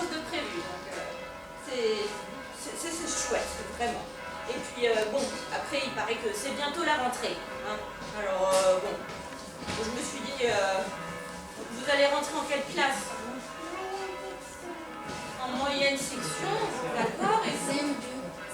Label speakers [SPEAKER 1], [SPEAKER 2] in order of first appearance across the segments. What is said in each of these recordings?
[SPEAKER 1] chose de prévu. Donc, c'est chouette, vraiment. Et puis, bon, après, il paraît que c'est bientôt la rentrée. Hein. Alors, bon, je me suis dit, vous allez rentrer en quelle classe? En moyenne section, d'accord, et CE2.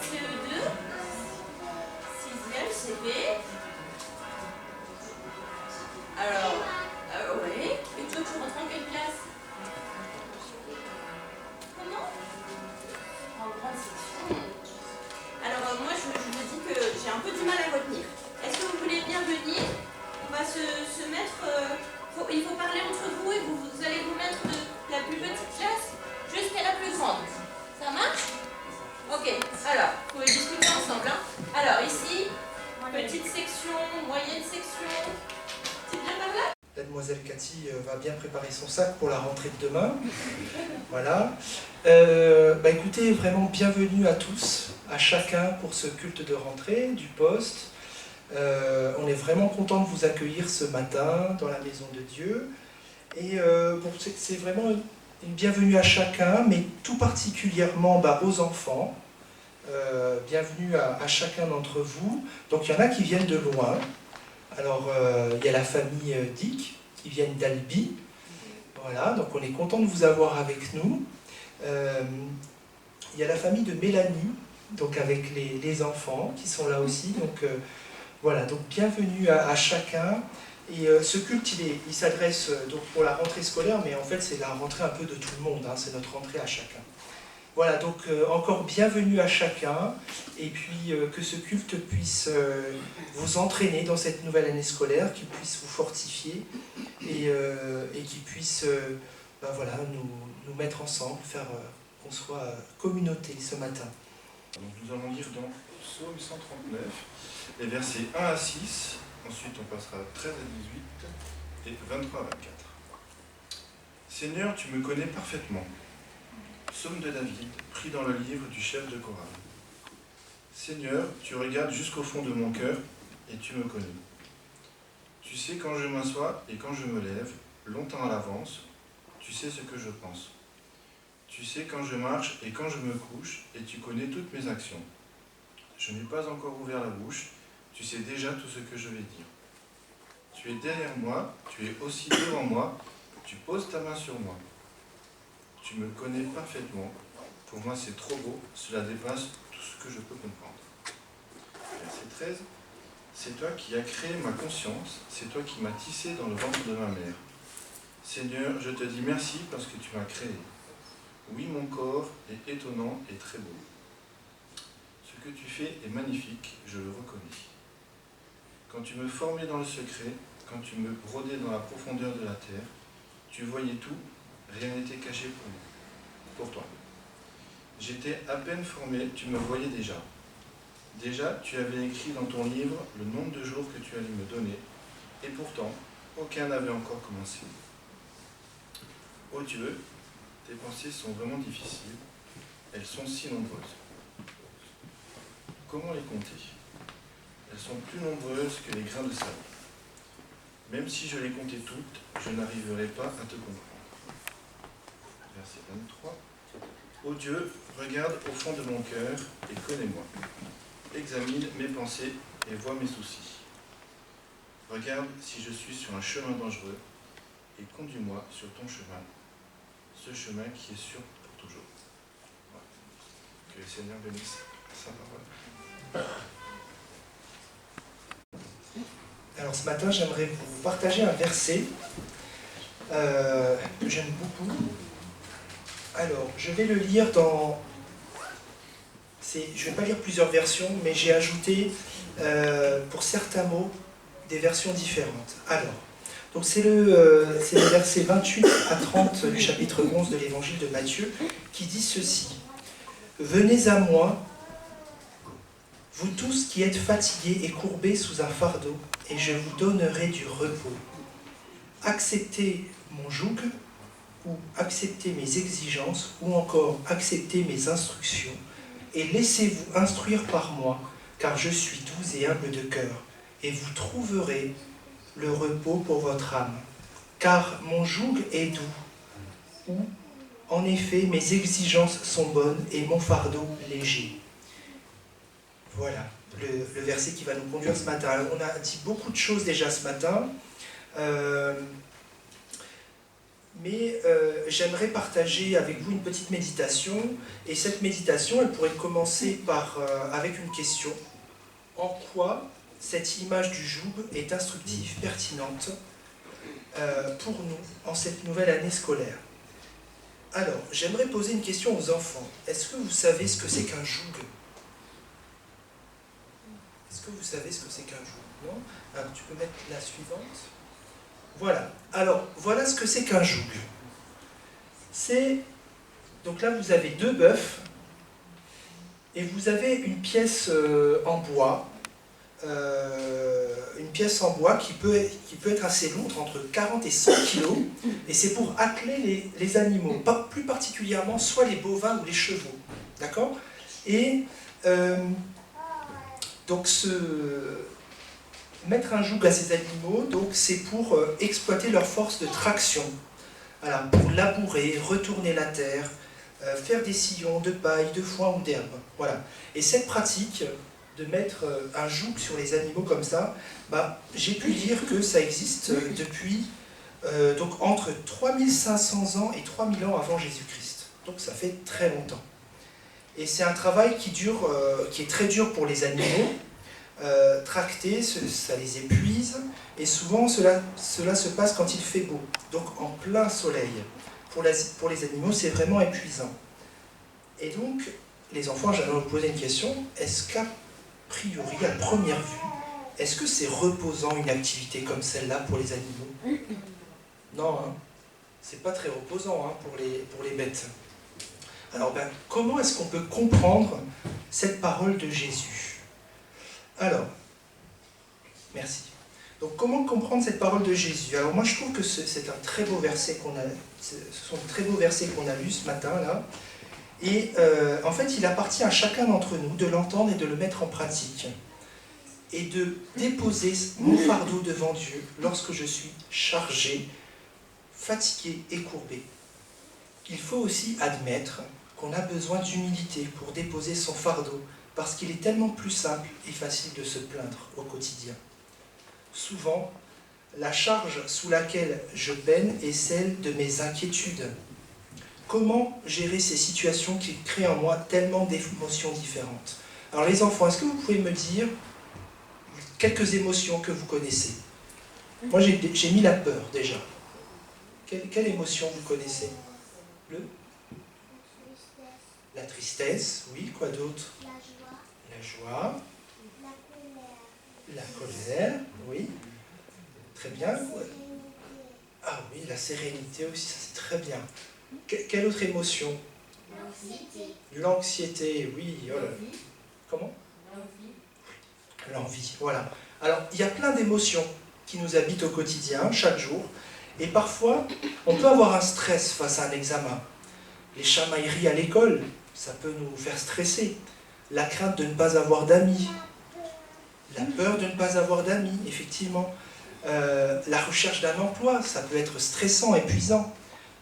[SPEAKER 1] CE2, 6e, CP. Alors, oui. Et toi, tu rentres en quelle classe? Comment? En grande section. Alors, moi, je me dis que j'ai un peu du mal à retenir. Est-ce que vous voulez bien venir? On va se mettre... il faut parler entre vous et vous allez vous mettre de la plus petite classe jusqu'à la plus grande. Ça marche? Ok, alors, vous pouvez discuter ensemble. Hein. Alors, ici, petite section, moyenne section. C'est bien par là?
[SPEAKER 2] Mademoiselle Cathy va bien préparer son sac pour la rentrée de demain. Voilà. Écoutez, vraiment bienvenue à tous, à chacun pour ce culte de rentrée du poste. On est vraiment content de vous accueillir ce matin dans la maison de Dieu. Et c'est vraiment une bienvenue à chacun, mais tout particulièrement aux enfants. Bienvenue à chacun d'entre vous. Donc il y en a qui viennent de loin. Alors il y a la famille Dick qui viennent d'Albi. Voilà, donc on est content de vous avoir avec nous. Il y a la famille de Mélanie, donc avec les enfants qui sont là aussi. Donc voilà, donc bienvenue à chacun. Et ce culte, il s'adresse donc pour la rentrée scolaire, mais en fait c'est la rentrée un peu de tout le monde, hein, c'est notre rentrée à chacun. Voilà, donc encore bienvenue à chacun, et puis que ce culte puisse vous entraîner dans cette nouvelle année scolaire, qu'il puisse vous fortifier, et qu'il puisse nous mettre ensemble, faire qu'on soit communauté ce matin.
[SPEAKER 3] Donc nous allons lire dans Psaume 139, les versets 1 à 6, ensuite on passera 13 à 18 et 23 à 24. Seigneur, tu me connais parfaitement. Psaume de David, pris dans le livre du chef de chorale. Seigneur, tu regardes jusqu'au fond de mon cœur et tu me connais. Tu sais quand je m'assois et quand je me lève, longtemps à l'avance, tu sais ce que je pense. Tu sais quand je marche et quand je me couche et tu connais toutes mes actions. Je n'ai pas encore ouvert la bouche, tu sais déjà tout ce que je vais dire. Tu es derrière moi, tu es aussi devant moi, tu poses ta main sur moi. Tu me connais parfaitement. Pour moi, c'est trop beau. Cela dépasse tout ce que je peux comprendre. Verset 13. C'est toi qui as créé ma conscience. C'est toi qui m'as tissé dans le ventre de ma mère. Seigneur, je te dis merci parce que tu m'as créé. Oui, mon corps est étonnant et très beau. Ce que tu fais est magnifique, je le reconnais. Quand tu me formais dans le secret, quand tu me brodais dans la profondeur de la terre, tu voyais tout. Rien n'était caché pour toi. J'étais à peine formé, tu me voyais déjà. Déjà, tu avais écrit dans ton livre le nombre de jours que tu allais me donner, et pourtant, aucun n'avait encore commencé. Ô Dieu, tes pensées sont vraiment difficiles, elles sont si nombreuses. Comment les compter? Elles sont plus nombreuses que les grains de sable. Même si je les comptais toutes, je n'arriverai pas à te comprendre. Verset 23. Ô Dieu, regarde au fond de mon cœur et connais-moi. Examine mes pensées et vois mes soucis. Regarde si je suis sur un chemin dangereux et conduis-moi sur ton chemin, ce chemin qui est sûr pour toujours. Voilà. Que le Seigneur bénisse sa parole.
[SPEAKER 2] Alors ce matin, j'aimerais vous partager un verset que j'aime beaucoup. Alors, je vais le lire dans... Je ne vais pas lire plusieurs versions, mais j'ai ajouté pour certains mots des versions différentes. Alors, donc c'est le verset 28 à 30 du chapitre 11 de l'évangile de Matthieu qui dit ceci. « Venez à moi, vous tous qui êtes fatigués et courbés sous un fardeau, et je vous donnerai du repos. Acceptez mon joug, ou acceptez mes exigences, ou encore acceptez mes instructions, et laissez-vous instruire par moi, car je suis doux et humble de cœur, et vous trouverez le repos pour votre âme. Car mon joug est doux, ou En effet, mes exigences sont bonnes et mon fardeau léger. Voilà le verset qui va nous conduire ce matin. Alors, on a dit beaucoup de choses déjà ce matin, mais j'aimerais partager avec vous une petite méditation. Et cette méditation, elle pourrait commencer avec une question. En quoi cette image du joug est instructive, pertinente pour nous en cette nouvelle année scolaire? Alors, j'aimerais poser une question aux enfants. Est-ce que vous savez ce que c'est qu'un joug? Est-ce que vous savez ce que c'est qu'un joug? Non? Alors, tu peux mettre la suivante. Voilà. Alors, voilà ce que c'est qu'un joug. Donc là, vous avez 2 bœufs et vous avez une pièce en bois. Une pièce en bois qui peut être assez lourde, entre 40 et 100 kg, et c'est pour atteler les animaux, plus particulièrement soit les bovins ou les chevaux. D'accord? Et donc mettre un joug à ces animaux, c'est pour exploiter leur force de traction. Voilà, pour labourer, retourner la terre, faire des sillons de paille, de foin ou d'herbe. Voilà. Et cette pratique de mettre un joug sur les animaux comme ça, j'ai pu lire que ça existe depuis donc entre 3500 ans et 3000 ans avant Jésus-Christ. Donc ça fait très longtemps. Et c'est un travail qui est très dur pour les animaux. Tracter, ça les épuise, et souvent cela se passe quand il fait beau, donc en plein soleil. Pour les animaux, c'est vraiment épuisant. Et donc, les enfants, j'aimerais vous poser une question. Est-ce qu'à priori, à première vue, est-ce que c'est reposant une activité comme celle-là pour les animaux? Non, hein, c'est pas très reposant pour les bêtes. Alors, comment est-ce qu'on peut comprendre cette parole de Jésus? Alors, merci. Donc, comment comprendre cette parole de Jésus? Alors, moi, je trouve que c'est un très beau verset ce sont de très beaux versets qu'on a lus ce matin, là. Et en fait, il appartient à chacun d'entre nous de l'entendre et de le mettre en pratique. Et de déposer mon fardeau devant Dieu lorsque je suis chargé, fatigué et courbé. Il faut aussi admettre qu'on a besoin d'humilité pour déposer son fardeau, parce qu'il est tellement plus simple et facile de se plaindre au quotidien. Souvent, la charge sous laquelle je peine est celle de mes inquiétudes. Comment gérer ces situations qui créent en moi tellement d'émotions différentes? Alors les enfants, est-ce que vous pouvez me dire quelques émotions que vous connaissez? Moi j'ai mis la peur déjà. Quelle émotion vous connaissez? La tristesse, oui, quoi d'autre? La joie. La colère, oui. Très bien. Ah oui, la sérénité aussi, ça c'est très bien. Quelle autre émotion? L'anxiété. L'anxiété, oui. Oh là. Comment? L'envie. L'envie, voilà. Alors, il y a plein d'émotions qui nous habitent au quotidien, chaque jour. Et parfois, on peut avoir un stress face à un examen. Les chamailleries à l'école, ça peut nous faire stresser. La crainte de ne pas avoir d'amis. La peur de ne pas avoir d'amis, effectivement. La recherche d'un emploi, ça peut être stressant, épuisant.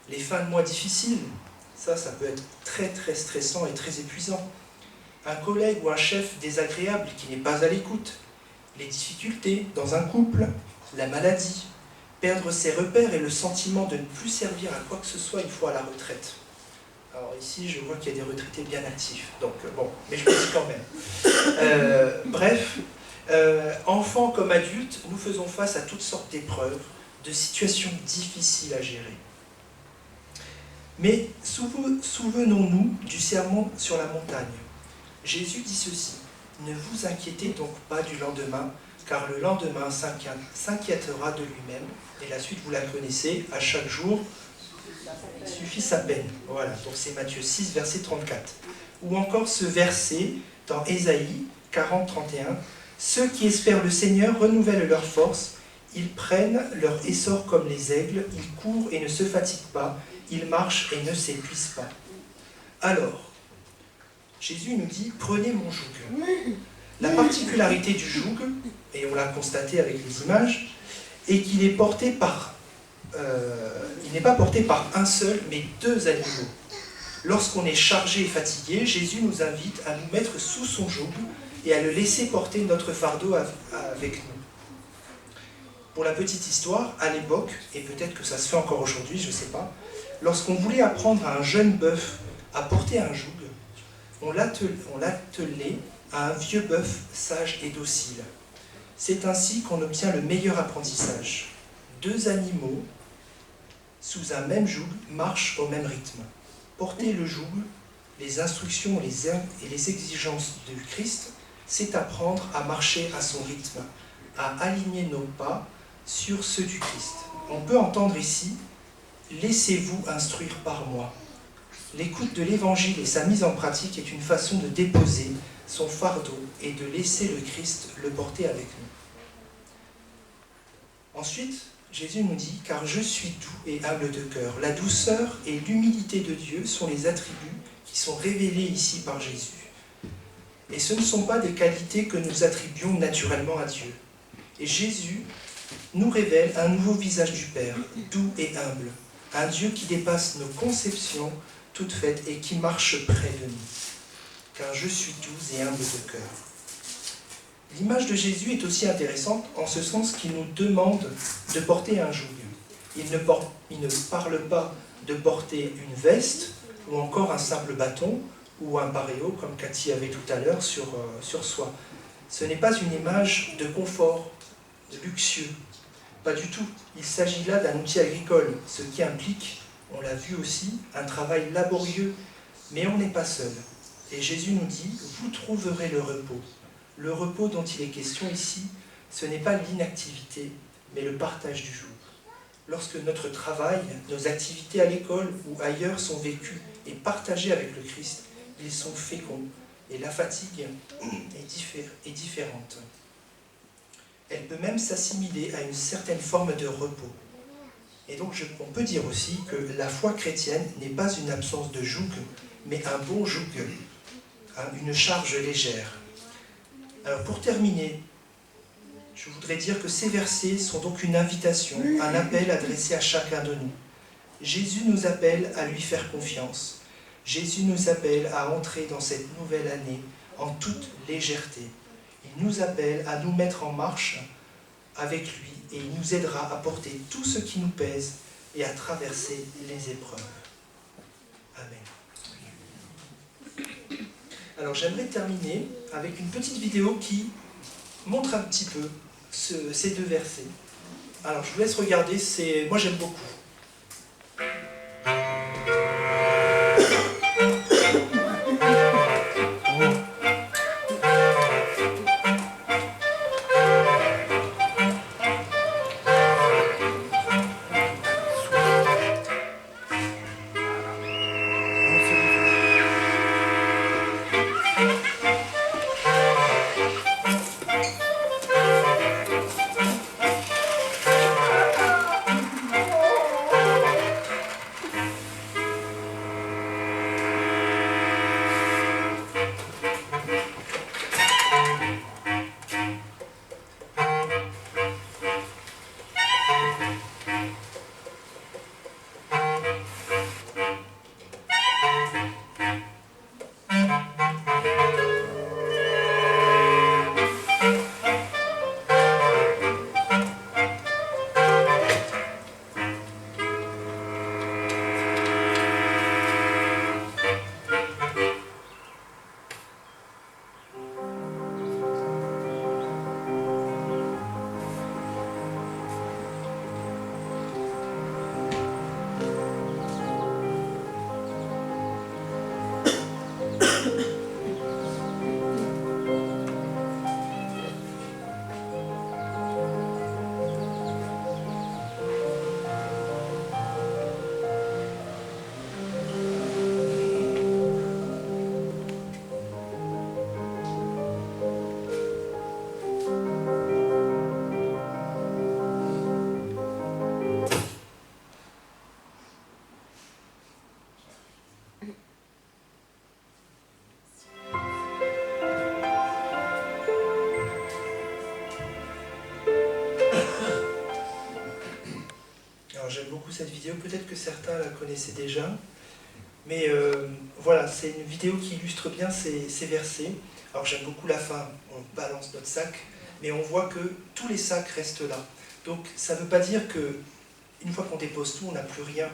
[SPEAKER 2] Les fins de mois difficiles, ça peut être très très stressant et très épuisant. Un collègue ou un chef désagréable qui n'est pas à l'écoute. Les difficultés dans un couple, la maladie, perdre ses repères et le sentiment de ne plus servir à quoi que ce soit une fois à la retraite. Alors ici, je vois qu'il y a des retraités bien actifs, donc bon, mais je le dis quand même. Bref, enfants comme adultes, nous faisons face à toutes sortes d'épreuves, de situations difficiles à gérer. Mais souvenons-nous du sermon sur la montagne. Jésus dit ceci: ne vous inquiétez donc pas du lendemain, car le lendemain s'inquiétera de lui-même. Et la suite, vous la connaissez, à chaque jour, il suffit sa peine. Voilà, donc c'est Matthieu 6, verset 34. Ou encore ce verset dans Ésaïe 40, 31. Ceux qui espèrent le Seigneur renouvellent leur force, ils prennent leur essor comme les aigles, ils courent et ne se fatiguent pas, ils marchent et ne s'épuisent pas. Alors, Jésus nous dit, prenez mon joug. La particularité du joug, et on l'a constaté avec les images, est qu'il est porté par il n'est pas porté par un seul, mais deux animaux. Lorsqu'on est chargé et fatigué, Jésus nous invite à nous mettre sous son joug et à le laisser porter notre fardeau avec nous. Pour la petite histoire, à l'époque, et peut-être que ça se fait encore aujourd'hui, je ne sais pas, lorsqu'on voulait apprendre à un jeune bœuf à porter un joug, on l'attelait à un vieux bœuf sage et docile. C'est ainsi qu'on obtient le meilleur apprentissage. Deux animaux sous un même joug marchent au même rythme. Porter le joug, les instructions et les exigences du Christ, c'est apprendre à marcher à son rythme, à aligner nos pas sur ceux du Christ. On peut entendre ici « Laissez-vous instruire par moi ». L'écoute de l'Évangile et sa mise en pratique est une façon de déposer son fardeau et de laisser le Christ le porter avec nous. Ensuite, Jésus nous dit « Car je suis doux et humble de cœur ». La douceur et l'humilité de Dieu sont les attributs qui sont révélés ici par Jésus. Et ce ne sont pas des qualités que nous attribuons naturellement à Dieu. Et Jésus nous révèle un nouveau visage du Père, doux et humble, un Dieu qui dépasse nos conceptions toutes faites et qui marche près de nous. Car je suis doux et humble de cœur. L'image de Jésus est aussi intéressante en ce sens qu'il nous demande de porter un joug. Il ne parle pas de porter une veste ou encore un simple bâton ou un paréo comme Cathy avait tout à l'heure sur soi. Ce n'est pas une image de confort, de luxueux. Pas du tout. Il s'agit là d'un outil agricole, ce qui implique, on l'a vu aussi, un travail laborieux, mais on n'est pas seul. Et Jésus nous dit, vous trouverez le repos. Le repos dont il est question ici, ce n'est pas l'inactivité, mais le partage du jour. Lorsque notre travail, nos activités à l'école ou ailleurs sont vécues et partagées avec le Christ, ils sont féconds et la fatigue est différente. Elle peut même s'assimiler à une certaine forme de repos. Et donc on peut dire aussi que la foi chrétienne n'est pas une absence de joug, mais un bon joug, une charge légère. Alors pour terminer, je voudrais dire que ces versets sont donc une invitation, un appel adressé à chacun de nous. Jésus nous appelle à lui faire confiance. Jésus nous appelle à entrer dans cette nouvelle année en toute légèreté. Il nous appelle à nous mettre en marche avec lui et il nous aidera à porter tout ce qui nous pèse et à traverser les épreuves. Amen. Alors j'aimerais terminer avec une petite vidéo qui montre un petit peu ces deux versets. Alors je vous laisse regarder, moi j'aime beaucoup. j'aime beaucoup cette vidéo, peut-être que certains la connaissaient déjà, mais voilà, c'est une vidéo qui illustre bien ces versets. Alors j'aime beaucoup la fin, on balance notre sac, mais on voit que tous les sacs restent là. Donc ça ne veut pas dire que une fois qu'on dépose tout, on n'a plus rien,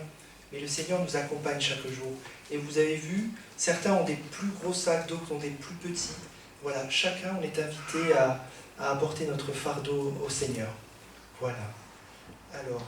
[SPEAKER 2] mais le Seigneur nous accompagne chaque jour. Et vous avez vu, certains ont des plus gros sacs, d'autres ont des plus petits. Voilà, chacun, on est invité à apporter notre fardeau au Seigneur. Voilà. Alors,